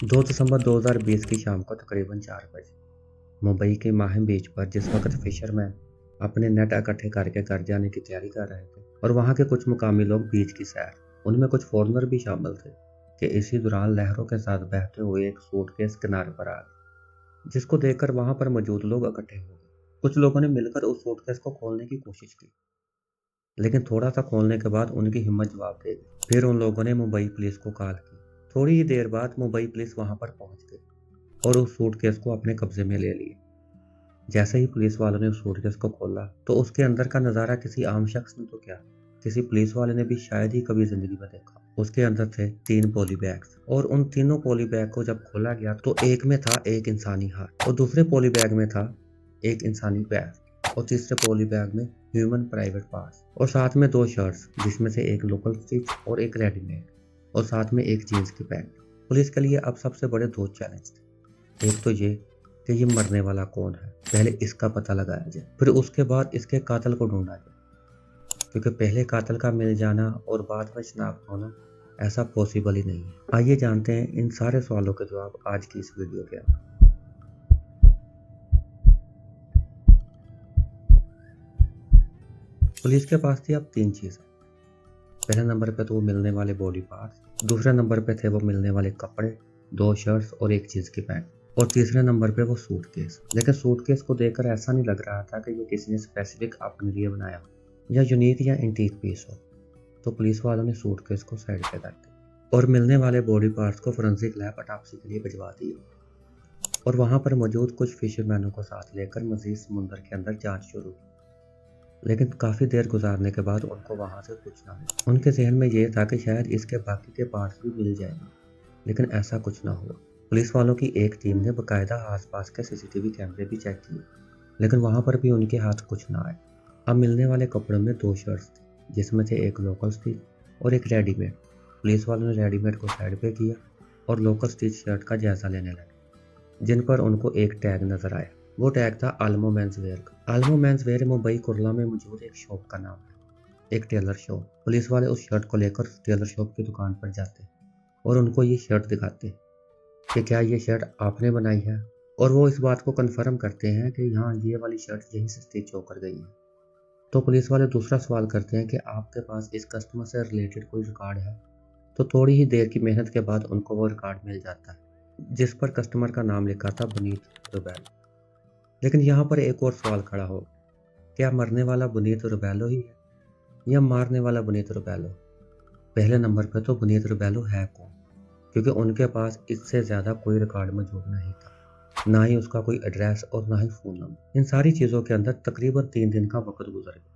2 दिसंबर 2020 की शाम को तकरीबन 4 बजे मुंबई के माहिम बीच पर जिस वक्त फिशरमैन अपने नेट इकट्ठे करके घर जाने की तैयारी कर रहे थे और वहां के कुछ मुकामी लोग बीच की सैर, उनमें कुछ फॉरेनर भी शामिल थे, कि इसी दौरान लहरों के साथ बहते हुए एक सूटकेस किनारे पर आ गया, जिसको देखकर वहां पर मौजूद लोग इकट्ठे हो गए। कुछ लोगों ने मिलकर उस सूटकेस को खोलने की कोशिश की, लेकिन थोड़ा सा खोलने के बाद उनकी हिम्मत जवाब दे गई। फिर उन लोगों ने मुंबई पुलिस को कॉल की। थोड़ी ही देर बाद मुंबई पुलिस वहां पर पहुंच गई और उस सूटकेस को अपने कब्जे में ले लिए। जैसे ही पुलिस वालों ने उस सूटकेस को खोला तो उसके अंदर का नजारा किसी आम शख्स ने तो क्या, किसी पुलिस वाले ने भी शायद ही कभी जिंदगी में देखा। उसके अंदर थे 3 पॉली बैग्स और उन तीनों पॉली बैग को जब खोला गया तो एक में था एक इंसानी हाथ और दूसरे पॉली बैग में था एक इंसानी पैर और तीसरे पॉली बैग में ह्यूमन प्राइवेट पार्ट्स और साथ में 2 शर्ट्स जिसमें से एक लोकल स्टिच और एक रेडीमेड और साथ में एक जीन्स की पैंट। पुलिस के लिए अब सबसे बड़े 2 चैलेंज थे। एक तो ये कि ये मरने वाला कौन है, पहले इसका पता लगाया जाए, फिर उसके बाद इसके कातिल को ढूंढा जाए, क्योंकि पहले कातिल का मिल जाना और बाद में शनाख्त होना ऐसा पॉसिबल ही नहीं है। आइए जानते हैं इन सारे सवालों के जवाब आज की इस वीडियो के अंदर। पुलिस के पास थी अब 3 चीजें। पहले नंबर पे तो वो मिलने वाले बॉडी पार्ट्स, दूसरे नंबर पे थे वो मिलने वाले कपड़े, 2 शर्ट्स और एक जींस की पैंट, और तीसरे नंबर पे वो सूटकेस। लेकिन सूटकेस को देखकर ऐसा नहीं लग रहा था कि ये किसी ने स्पेसिफिक अपने लिए बनाया हो या यूनिक या एंटीक पीस हो। तो पुलिस वालों ने सूटकेस को साइड पे कर दिया और मिलने वाले बॉडी पार्ट्स को फोरेंसिक लैब ऑटोप्सी के लिए भिजवा दिया और वहां पर मौजूद कुछ फिशरमैनों को साथ लेकर मजीद समुद्र के अंदर जांच शुरू की। लेकिन काफी देर गुजारने के बाद उनको वहां से कुछ ना मिला। उनके जहन में यह था कि शायद इसके बाकी के पार्ट्स भी मिल जाएंगे, लेकिन ऐसा कुछ ना हुआ। पुलिस वालों की एक टीम ने बकायदा आसपास के सीसीटीवी कैमरे भी चेक किए, लेकिन वहां पर भी उनके हाथ कुछ ना आए। अब मिलने वाले कपड़ों में 2 शर्ट्स थी, जिसमें से एक लोकल स्टिच और एक रेडीमेड। पुलिस वालों ने रेडीमेड को साइड पे किया और लोकल स्टिच शर्ट का जायजा लेने लगे, जिन पर उनको एक टैग नजर आया। वो टैग था आलमो मेंस वेयर का। आलमो मेंस वेयर मुंबई कुर्ला में मौजूद एक शॉप का नाम है, एक टेलर शॉप। पुलिस वाले उस शर्ट को लेकर उस टेलर शॉप की दुकान पर जाते और उनको ये शर्ट दिखाते कि क्या ये शर्ट आपने बनाई है, और वो इस बात को कंफर्म करते हैं कि हाँ, ये वाली शर्ट यहीं से स्टिच होकर गई है। तो पुलिस वाले दूसरा सवाल करते हैं कि आपके पास इस कस्टमर से रिलेटेड कोई रिकॉर्ड है। तो थोड़ी ही देर की मेहनत के बाद उनको वो रिकॉर्ड मिल जाता है, जिस पर कस्टमर का नाम लिखा था बनीत रुबेल। लेकिन यहाँ पर एक और सवाल खड़ा हो, क्या मरने वाला बनीत रुबेलो ही है या मारने वाला बनीत रुबेलो? पहले नंबर पर तो बनीत रुबेलो है कौन, क्योंकि उनके पास इससे ज्यादा कोई रिकॉर्ड मौजूद नहीं था, ना ही उसका कोई एड्रेस और ना ही फोन नंबर। इन सारी चीजों के अंदर तकरीबन 3 दिन का वक्त गुजर गया,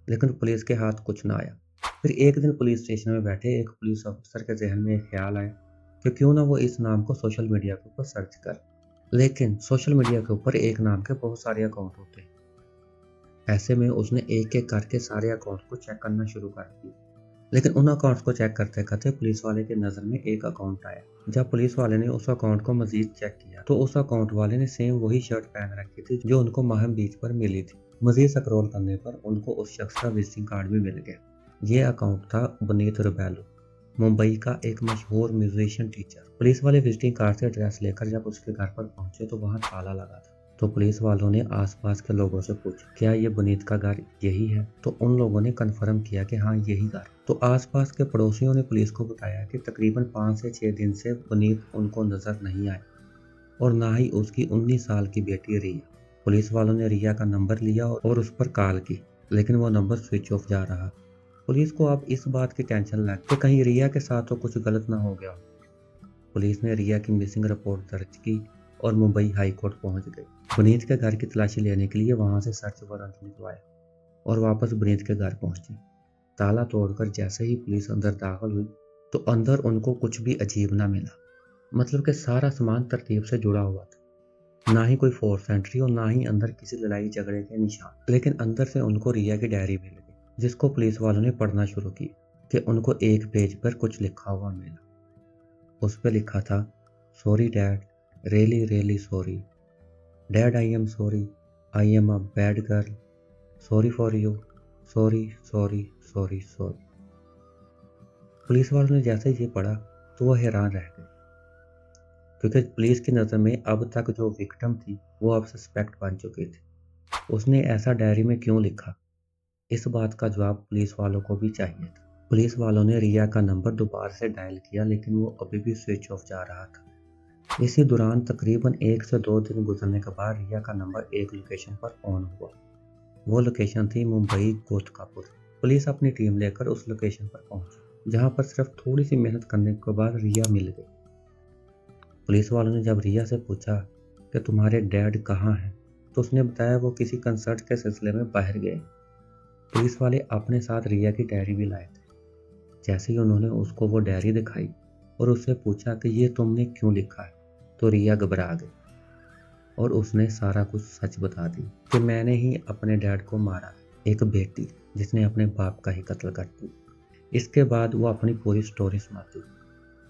लेकिन पुलिस के हाथ कुछ ना आया। फिर एक दिन पुलिस स्टेशन में बैठे एक पुलिस ऑफिसर के जहन में एक ख्याल आया कि क्यों ना वो इस नाम को सोशल मीडिया के ऊपर सर्च कर। लेकिन सोशल मीडिया के ऊपर एक नाम के बहुत सारे अकाउंट होते हैं। ऐसे में उसने एक एक करके सारे अकाउंट को चेक करना शुरू कर दिया। लेकिन उन अकाउंट्स को चेक करते करते पुलिस वाले की नजर में एक अकाउंट आया। जब पुलिस वाले ने उस अकाउंट को मजीद चेक किया तो उस अकाउंट वाले ने सेम वही शर्ट पहन रखी थी जो उनको माहिम बीच पर मिली थी। मजीद स्क्रॉल करने पर उनको उस शख्स का विजिटिंग कार्ड भी मिल गया। ये अकाउंट था बनीत रुबेलो, मुंबई का एक मशहूर म्यूजिशियन टीचर। पुलिस वाले विजिटिंग कार्ड से एड्रेस लेकर जब उसके घर पर पहुंचे तो वहां ताला लगा था। तो पुलिस वालों ने आसपास के लोगों से पूछा, क्या ये बनीत का घर यही है? तो उन लोगों ने कंफर्म किया कि हाँ, यही घर। तो आसपास के पड़ोसियों ने पुलिस को बताया कि तकरीबन 5 से 6 दिन से बनीत उनको नजर नहीं आए और ना ही उसकी 19 साल की बेटी रिया। पुलिस वालों ने रिया का नंबर लिया और उस पर कॉल की, लेकिन वो नंबर स्विच ऑफ जा रहा। पुलिस को अब इस बात की टेंशन लगी कि कहीं रिया के साथ तो कुछ गलत ना हो गया। पुलिस ने रिया की मिसिंग रिपोर्ट दर्ज की और मुंबई हाई कोर्ट पहुंच गई। बनीत के घर की तलाशी लेने के लिए वहां से सर्च वारंट निकलवाया और वापस बनीत के घर पहुंची। ताला तोड़कर जैसे ही पुलिस अंदर दाखिल हुई तो अंदर उनको कुछ भी अजीब ना मिला। मतलब कि सारा सामान तरतीब से जुड़ा हुआ था, ना ही कोई फोर्स एंट्री और ना ही अंदर किसी लड़ाई झगड़े के निशान। लेकिन अंदर से उनको रिया की डायरी मिल गई, जिसको पुलिस वालों ने पढ़ना शुरू किया कि उनको एक पेज पर कुछ लिखा हुआ मिला। उस पर लिखा था, sorry dad, really really sorry dad, I am sorry, I am a bad girl, sorry for you, sorry sorry sorry sorry. Police वालों ने जैसे ही ये पढ़ा तो वो हैरान रह गए। क्योंकि पुलिस की नज़र में अब तक जो विक्टिम थी वो अब सस्पेक्ट बन चुकी थी। उसने ऐसा डायरी में क्यों लिखा, इस बात का जवाब पुलिस वालों को भी चाहिए था। पुलिस वालों ने रिया का नंबर दोबारा से डायल किया, लेकिन वो अभी भी स्विच ऑफ जा रहा था। इसी दौरान तकरीबन 1 से 2 दिन गुजरने के बाद रिया का नंबर एक लोकेशन पर ऑन हुआ। वो लोकेशन थी मुंबई गोतखापुर। पुलिस अपनी टीम लेकर उस लोकेशन पर पहुंची, जहां पर सिर्फ थोड़ी सी मेहनत करने के बाद रिया मिल गई। पुलिस वालों ने जब रिया से पूछा कि तुम्हारे डैड कहाँ हैं, तो उसने बताया वो किसी कंसर्ट के सिलसिले में बाहर गए। पुलिस वाले अपने साथ रिया की डायरी भी लाए थे। जैसे ही उन्होंने उसको वो डायरी दिखाई और उससे पूछा कि ये तुमने क्यों लिखा है, तो रिया घबरा गई और उसने सारा कुछ सच बता दी कि मैंने ही अपने डैड को मारा, एक बेटी जिसने अपने बाप का ही कत्ल कर दिया। इसके बाद वो अपनी पूरी स्टोरी सुनाती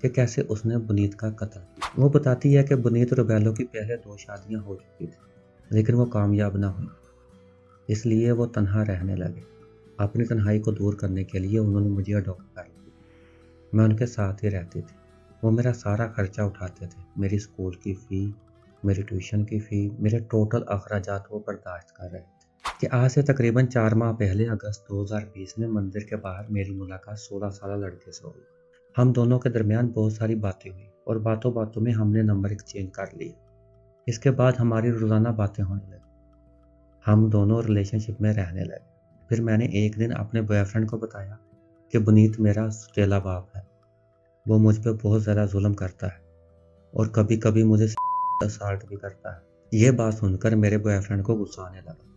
कि कैसे उसने बुनीत का कत्ल किया। वो बताती है कि बुनीत रुबेलो की पहले 2 शादियां हो चुकी थी, लेकिन वो कामयाब ना हुई, इसलिए वो तन्हा रहने लगे। अपनी तन्हाई को दूर करने के लिए उन्होंने मुझे अडॉप्ट कर लिया। मैं उनके साथ ही रहती थी। वो मेरा सारा खर्चा उठाते थे, मेरी स्कूल की फ़ी, मेरी ट्यूशन की फ़ी, मेरे टोटल अखराजात वो बर्दाश्त कर रहे थे। कि आज से तकरीबन 4 माह पहले अगस्त 2020 में मंदिर के बाहर मेरी मुलाकात 16 साल लड़के से हुई। हम दोनों के दरमियान बहुत सारी बातें हुई और बातों बातों में हमने नंबर एक्सचेंज कर लिए। इसके बाद हमारी रोज़ाना बातें होने लगी। हम दोनों रिलेशनशिप में रहने लगे। फिर मैंने एक दिन अपने बॉयफ्रेंड को बताया कि बुनीत मेरा सौतेला बाप है। वो मुझ पे बहुत ज़्यादा जुल्म करता है और कभी कभी मुझे असॉल्ट भी करता है। ये बात सुनकर मेरे बॉयफ्रेंड को गुस्सा आने लगा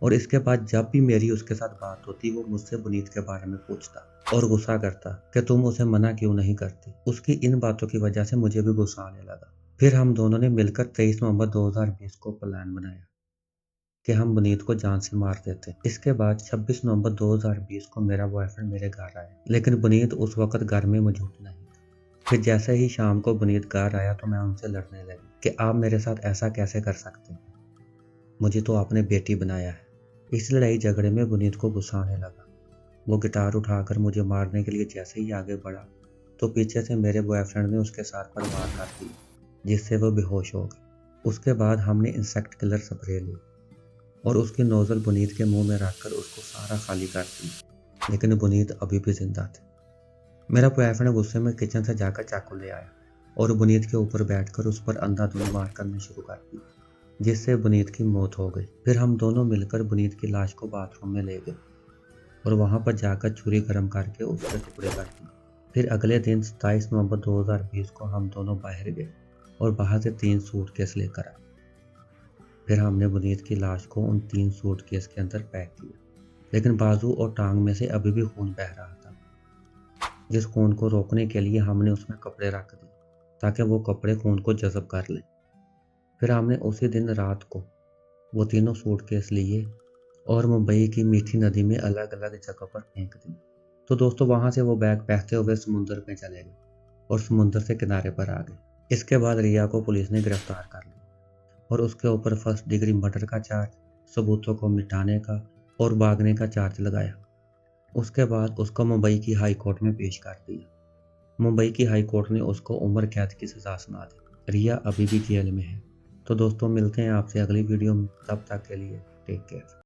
और इसके बाद जब भी मेरी उसके साथ बात होती वो मुझसे बुनीत के बारे में पूछता और गुस्सा करता कि तुम उसे मना क्यों नहीं करती। उसकी इन बातों की वजह से मुझे भी गुस्सा आने लगा। फिर हम दोनों ने मिलकर 23 नवंबर 2020 को प्लान बनाया कि हम बुनीत को जान से मार देते। इसके बाद 26 नवंबर 2020 को मेरा बॉयफ्रेंड मेरे घर आया, लेकिन बुनीत उस वक्त घर में मौजूद नहीं था। फिर जैसे ही शाम को बुनीत घर आया तो मैं उनसे लड़ने लगी कि आप मेरे साथ ऐसा कैसे कर सकते हैं, मुझे तो आपने बेटी बनाया है। इस लड़ाई झगड़े में बुनीत को गुस्सा आने लगा। वो गिटार उठाकर मुझे मारने के लिए जैसे ही आगे बढ़ा तो पीछे से मेरे बॉयफ्रेंड ने उसके सर पर वार कर दिया, जिससे वो बेहोश हो गई। उसके बाद हमने इंसेक्ट किलर स्प्रे ली और उसकी नोजल बुनीत के मुंह में रखकर उसको सारा खाली कर दिया, लेकिन बुनीत अभी भी जिंदा थे। मेरा बॉयफ्रेंड गुस्से में किचन से जाकर चाकू ले आया और बुनीत के ऊपर बैठकर उस पर अंधाधुंध वार करना शुरू कर दिया, जिससे बुनीत की मौत हो गई। फिर हम दोनों मिलकर बुनीत की लाश को बाथरूम में ले गए और वहां पर जाकर छुरी गर्म करके उसके टुकड़े कर दिए। फिर अगले दिन 27 नवंबर 2020 को हम दोनों बाहर गए और बाहर से 3 सूटकेस लेकर आए। फिर हमने बुनीत की लाश को उन 3 सूटकेस के अंदर पैक किया, लेकिन बाजू और टांग में से अभी भी खून बह रहा था। जिस खून को रोकने के लिए हमने उसमें कपड़े रख दिए ताकि वो कपड़े खून को जज़ब कर लें। फिर हमने उसी दिन रात को वो तीनों सूटकेस लिए और मुंबई की मीठी नदी में अलग अलग जगह पर फेंक दिए। तो दोस्तों वहां से वो बैग बहते हुए समुद्र में चले गए और समुद्र से किनारे पर आ गए। इसके बाद रिया को पुलिस ने गिरफ्तार कर लिया और उसके ऊपर फर्स्ट डिग्री मर्डर का चार्ज, सबूतों को मिटाने का और भागने का चार्ज लगाया। उसके बाद उसको मुंबई की हाई कोर्ट में पेश कर दिया। मुंबई की हाई कोर्ट ने उसको उम्र कैद की सजा सुना दी। रिया अभी भी जेल में है। तो दोस्तों मिलते हैं आपसे अगली वीडियो में, तब तक के लिए टेक केयर।